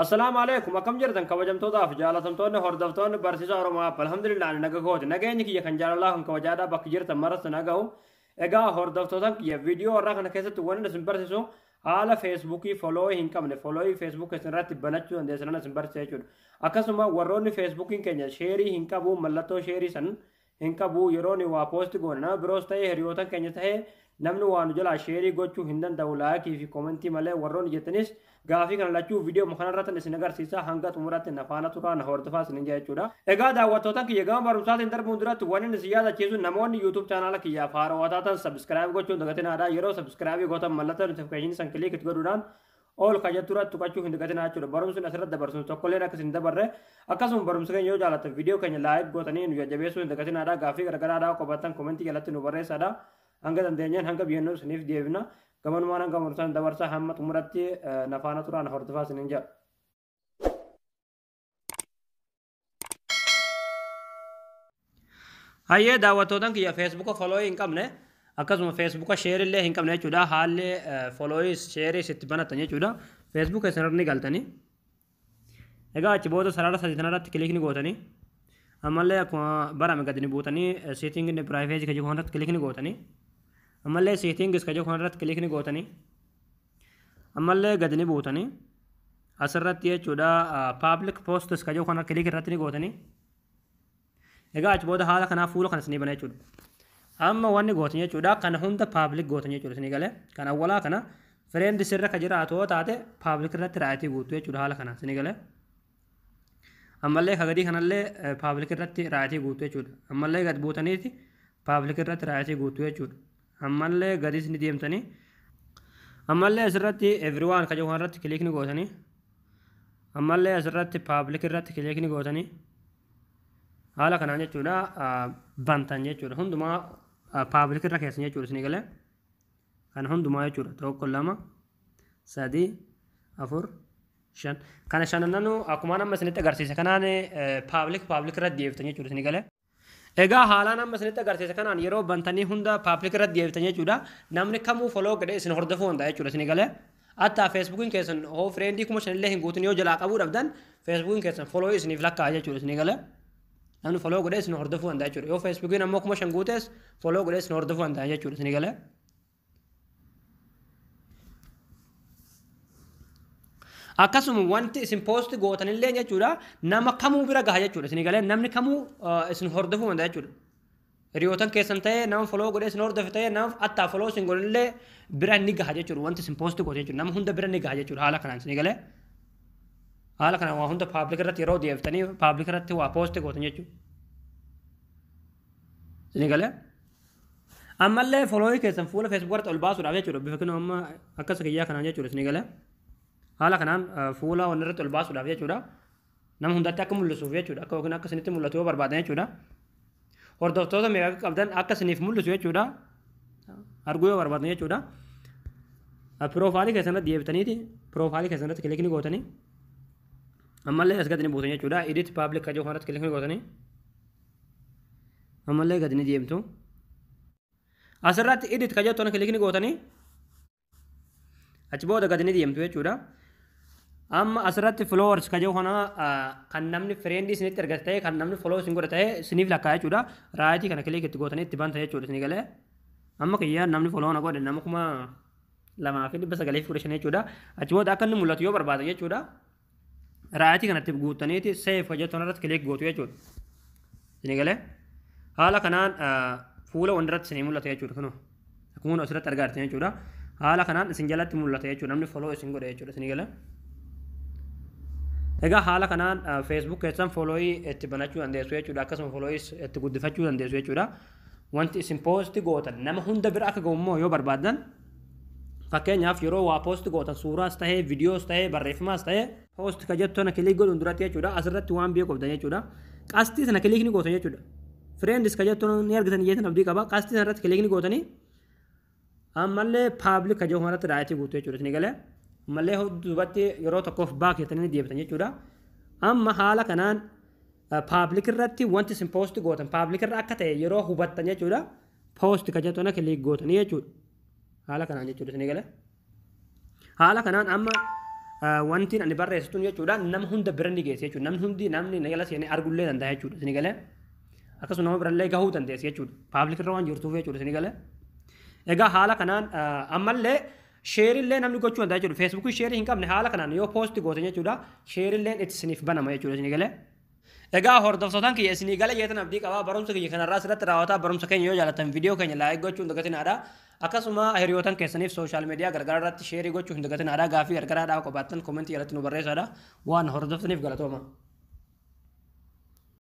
अस्सलाम वालेकुम अकम jirtan kabajamtoota fi jaalatamtoonni hordoftoonni barsiisa Oromoo alhamdulillah naga gooti nageenyi kiyya kan jaalalaa kan kabajaadhaa bakki jirtan maras nagahu egaa hordoftoota kiyya viidiyoo irraa kana keessatti wanni isin barsiisu haala feesbuukii folooyi hin qabne folooyi feesbuuk irratti banachuu dandeessan isin barsiisa jechuudha akkasuma warroonni feesbuukiin keenya sheerii hin qabu mallattoo sheerii san hin qabu yerooni waa poosti goone nama biroos ta'ee hiriyootan keenya ta'ee namni waan jalaa sheerii gochuu hin danda'u laayikii fi koomentii malee warroonni jettanis gaafii kana lachuu viidiyoo kanarratti isin agarsiisa hanga xumuraatti nafaana turaa na hordofaa isin jechuudha. Egaa daawwattootaan kiyya gama barumsaatiin darbuun duratti waan inni isin yaadachiisu namoonni YouTube chaanaala kiyyaaf haarawaa taatan subscribe gochuun dagatinaadha yeroo subscribe gootan mallattoo notification san click godhuudhaan ol kajatturatti tuqachuu hin dagatinaa jechuudha. Barumsi asirratti dabarsu tokkolleen akka isin dabarre akkasuma barumsa keenya yoo jaallattan viidiyoo keenya like gootanii nu jajjabeessuu hin dagatinaadha gaafii garagaraadha qobattan koomentii jalatti nu barreessadha. Hanga dandeenyaan hanga biyyannoo isiniif deebina gamanumaan hanga murtaan dabarsaa hamma xumuratti nafaana turaan hordofaa isinin jedha. Hayyee daawwattootaan kiyya feesbuuka folooyii hin qabne akkasuma feesbuuka sheerillee hin qabne jechuudha haalli folooyii sheerii sitti banatan jechuudha feesbuuka isinirra galtanii egaa achi booda sarara sadii kanarratti kilikni gootanii ammallee akkuma barame gadi ni buutanii seetingii piraayiveesii kan jiru kanarratti kilikni gootanii ammallee seetingis kan jiru kanarratti kilikni gootanii ammallee gadi ni buutanii asirratti jechuudha public posts kan jiru kanarratti kilik irratti ni gootanii egaa achi booda haala kanaaf fuula kana isinii bana jechuudha amma wanni gootan jechuudha kana hunda public gootan jechuudha isinii galee kan awwalaa kana friend sirra ka jiraatu taate public irratti raayitii guutuu jechuudha haala kana isinii galee ammallee kagadii kanallee public irratti raayitii guutuu jechuudha ammallee gad buutaniiti public irratti raayitii guutuu jechuudha ammallee gadis ni deemtanii ammallee asirratti everyone ka jiru kanarratti kilikni gootanii ammallee asirratti public irratti kilikni gootanii haala kanaan jechuudha bantan jechuudha hundumaa public irra keessan jechuudha isinii galee kan hundumaa jechuudha tokko lama sadii afur shan kana shanananu akkuma nama isinitti agarsiise kanaan public irratti deebitan jechuudha isinii galee egaa haalaan amma isinitti agarsiise kanaan yeroo bantanii hunda public irratti deebitan jechuudha namni kamuu follow godhee isin hordofuu hundaa jechuudha isinii galee hatta feesbuukiin keessan hoo friendii kuma shanillee hin guutin yoo jalaa qabuu dhabdan feesbuukiin keessan follow isiniif lakkaa jechuudha isinii galee namni follow godhee isin hordofuu hundaa jechuudha yoo feesbuukiin ammoo kuma shan guutees follow godhee isin hordofuu hundaa jechuudha isinii galee akkasuma wanti isin poosti gootanillee jechuudha nama kamuu bira gaha jechuudha isin galee namni kamuu isin hordofuu danda'a jechuudha hiriyootan keessan ta'ee nama foloo godhee isin hordofe ta'ee nama attaa foloo isin godhanillee bira ni gaha jechuudha wanti isin poosti goote jechuudha nama hunda bira ni gaha jechuudha haala kanaan isin galee haala kanaan waa hunda public irratti yeroo deebiftanii public irratti waa poosti gootan jechuudha isin galee ammallee foloo keessan fuula feesbuuk irratti ol baasuudhaaf jechuudha bifa kanuma amma akkas kiyyaa kanaan jechuudha isin galee haala kanaan fuula wanni irratti ol baasuudhaaf jechuudha nama hundatti akka mul'isuuf jechuudha akka yookiin akka isinitti mul'atu yoo barbaadan jechuudha hordoftoota meeqa qabdan akka isiniif mul'isu jechuudha arguu yoo barbaadan jechuudha piroofaayilii keessanirratti deebitaniiti piroofaayilii keessanirratti kilikni gootanii ammallee as gadi ni buutan jechuudha edit public kan jiru kanarratti kilikni gootanii ammallee gadi ni deemtu asirratti edit kan jettu kilikni gootanii achi booda gadi ni deemtu jechuudha amma asirratti followers ka jiru kana kan namni friendii isinitti argate ta'e kan namni follow isin godhe ta'e isiniif lakkaa jechuudha raayitii kana kilik itti gootanii itti banta jechuudha isinii galee amma kiyyaa namni follow na godhe nama 2,915 jechuudha achi booda akka inni mul'atu yoo barbaadan jechuudha raayitii kanatti guutaniiti save ka jettu irratti kilik gootu jechuudha isinii galee haala kanaan fuula wandirratti isinii mul'ata jechuudha kunoo akkuma asirratti argaartan jechuudha haala kanaan isin jalatti mul'ata jechuudha namni follow isin godhe jechuudha isinii galee egaa haala kanaan feesbuuk keessan followii itti banachuu dandeessu jechuudha akkasuma followii itti guddifachuu dandeessu jechuudha wanti isin poosti gootan nama hunda bira akka ga'u immoo yoo barbaadan fakkeenyaaf yeroo waa poosti gootan suuraas ta'ee viidiyoos ta'ee barreeffamaas ta'ee poosti ka jettu na kilik godhuun duratti jechuudha asirratti waan beekuu qabdan jechuudha qastii sana kilikni gootan jechuudha friendis ka jettu ni argitan jeetan abdii qaba qastii sana irratti kilikni gootanii ammallee public ka jiru kanarratti raayitii guutuu jechuudha isinii galee ammallee duubatti yeroo tokkoof baak jettanii deebitan jechuudha amma haala kanaan public irratti wanti isin poosti gootan public irra akka ta'e yeroo hubattan jechuudha poosti ka jettu na kilik gootanii jechuudha haala kanaan jechuudha isinii galee haala kanaan amma wanti ani barreessituun jechuudha nama hunda bira ni geesse jechuudha namni na jala seenee argullee danda'a jechuudha isin galee akkasuma nama birallee gahuu dandeessi jechuudha paablik irra waan jirtuuf jechuudha isin galee egaa haala kanaan ammallee sheerillee namni gochuu danda'a jechuudha feesbuukii sheerii hin qabne haala kanaan yoo poosti goote jechuudha sheerillee itti isiniif banama jechuudha isin galee egaa hordoftotaan kiyya isinii galee jeetan abdii qabaa barumsa kiyya kanarraa asirratti raawwataa barumsa keenya yoo jaalatan viidiyoo keenya laayik gochuu hin dagatinaadha akkasuma hiriyootan keessaniif sooshaal miidiyaa gargaraa irratti sheerii gochuu hin dagatinaadha gaafii gargaraadhaa qabaattan koomentii jalatti nu barreessaadha waan hordoftaniif galatooma.